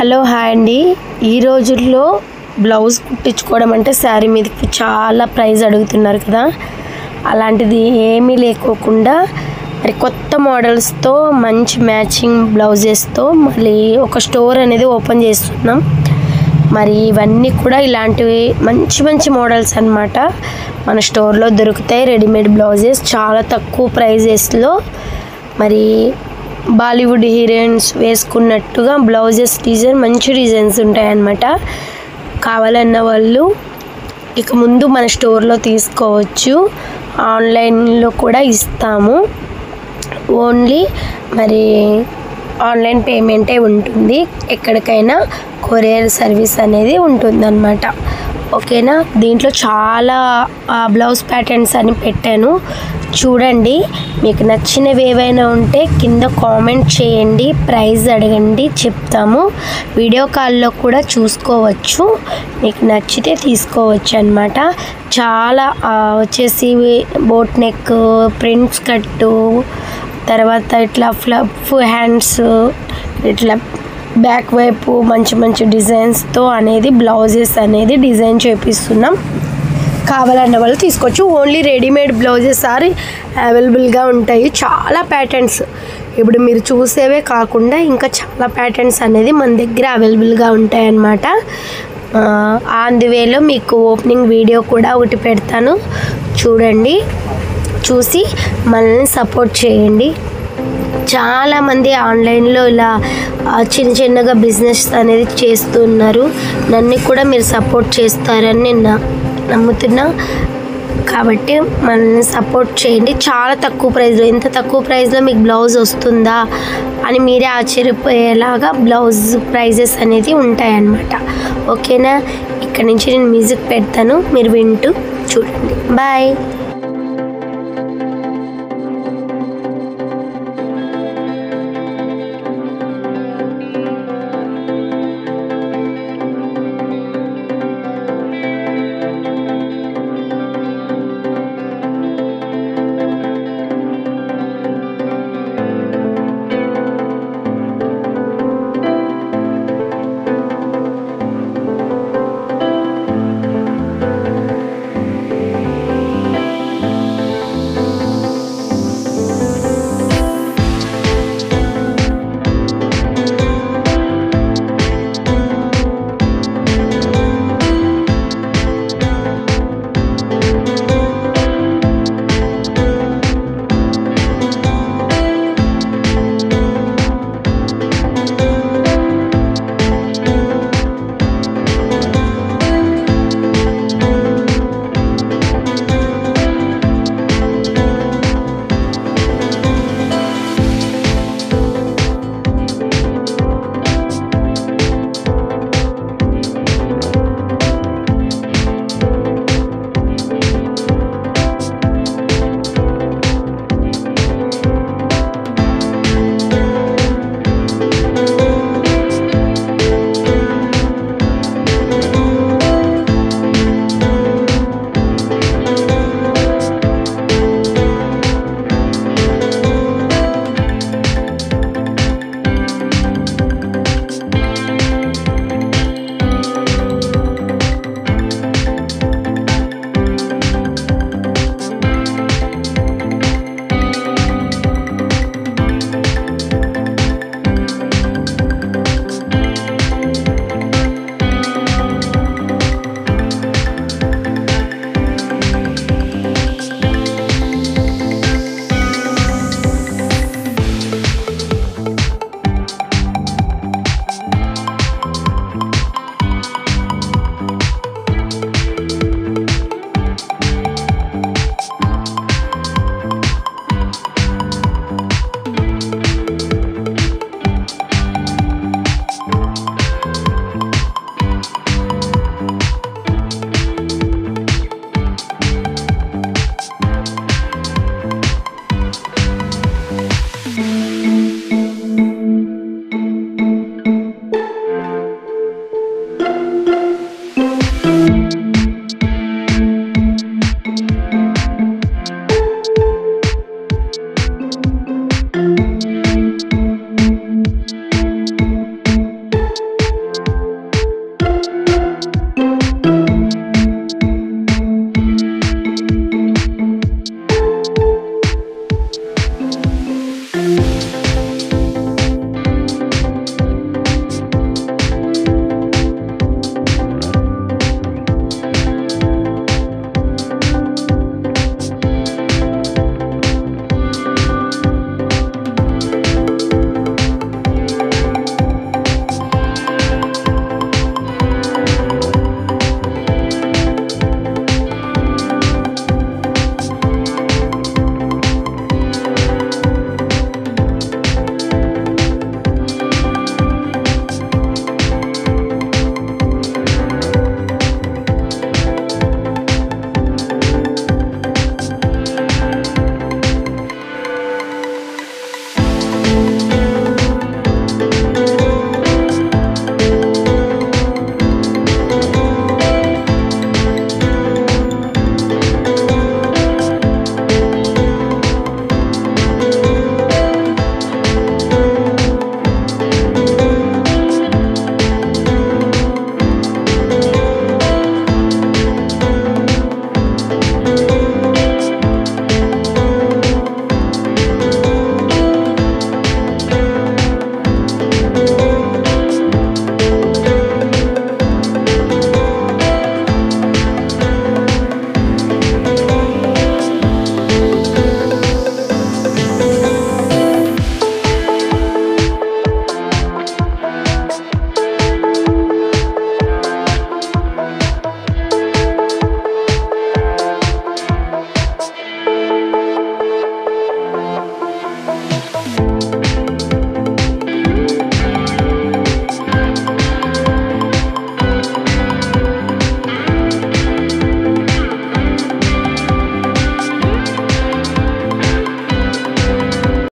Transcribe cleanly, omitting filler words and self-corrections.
Hello hi అండి. ఈ రోజుల్లో బ్లౌజ్ కుట్టించుకోవడం అంటే శారీ మీదకి చాలా ప్రైస్ అడుగుతున్నారు కదా. అలాంటిది ఏమీ లేకోకుండా మరి కొత్త మోడల్స్తో మంచి మ్యాచింగ్ బ్లౌజెస్తో మళ్ళీ ఒక స్టోర్ అనేది ఓపెన్ చేస్తున్నాం. మరి ఇవన్నీ కూడా ఇలాంటివి మంచి మంచి మోడల్స్ అన్నమాట మన స్టోర్లో దొరుకుతాయి. రెడీమేడ్ బ్లౌజెస్ చాలా తక్కువ ప్రైజెస్లో మరి బాలీవుడ్ హీరోయిన్స్ వేసుకున్నట్టుగా బ్లౌజెస్ డిజైన్ మంచి డిజైన్స్ ఉంటాయన్నమాట. కావాలన్న వాళ్ళు ఇక ముందు మన స్టోర్లో తీసుకోవచ్చు. ఆన్లైన్లో కూడా ఇస్తాము. ఓన్లీ మరి ఆన్లైన్ పేమెంటే ఉంటుంది. ఎక్కడికైనా కొరియర్ సర్వీస్ అనేది ఉంటుందన్నమాట. ఓకేనా. దీంట్లో చాలా బ్లౌజ్ ప్యాటర్న్స్ అని పెట్టాను, చూడండి. మీకు నచ్చినవి ఏవైనా ఉంటే కింద కామెంట్ చేయండి, ప్రైస్ అడగండి, చెప్తాము. వీడియో కాల్లో కూడా చూసుకోవచ్చు. మీకు నచ్చితే తీసుకోవచ్చు అన్నమాట. చాలా వచ్చేసి బోట్ నెక్, ప్రింట్స్ కట్టు, తర్వాత ఇట్లా ఫ్లఫ్ హ్యాండ్స్, ఇట్లా బ్యాక్ వైపు మంచి మంచి డిజైన్స్తో అనేది బ్లౌజెస్ అనేది డిజైన్ చేపిస్తున్నాం. కావాలన్న వాళ్ళు తీసుకోవచ్చు. ఓన్లీ రెడీమేడ్ బ్లౌజెస్ అవైలబుల్గా ఉంటాయి. చాలా ప్యాటర్న్స్ ఇప్పుడు మీరు చూసేవే కాకుండా ఇంకా చాలా ప్యాటర్న్స్ అనేది మన దగ్గర అవైలబుల్గా ఉంటాయి అన్నమాట. అందువేలో మీకు ఓపెనింగ్ వీడియో కూడా ఒకటి పెడతాను, చూడండి. చూసి మనల్ని సపోర్ట్ చేయండి. చాలామంది ఆన్లైన్లో ఇలా చిన్న చిన్నగా బిజినెస్ అనేది చేస్తున్నారు. నన్ను కూడా మీరు సపోర్ట్ చేస్తారని నేను నమ్ముతున్నా. కాబట్టి మనల్ని సపోర్ట్ చేయండి. చాలా తక్కువ ప్రైస్లో, ఇంత తక్కువ ప్రైస్లో మీకు బ్లౌజ్ వస్తుందా అని మీరే ఆశ్చర్యపోయేలాగా బ్లౌజ్ ప్రైజెస్ అనేది ఉంటాయన్నమాట. ఓకేనా. ఇక్కడ నుంచి నేను మ్యూజిక్ పెడతాను, మీరు వింటూ చూడండి. బాయ్.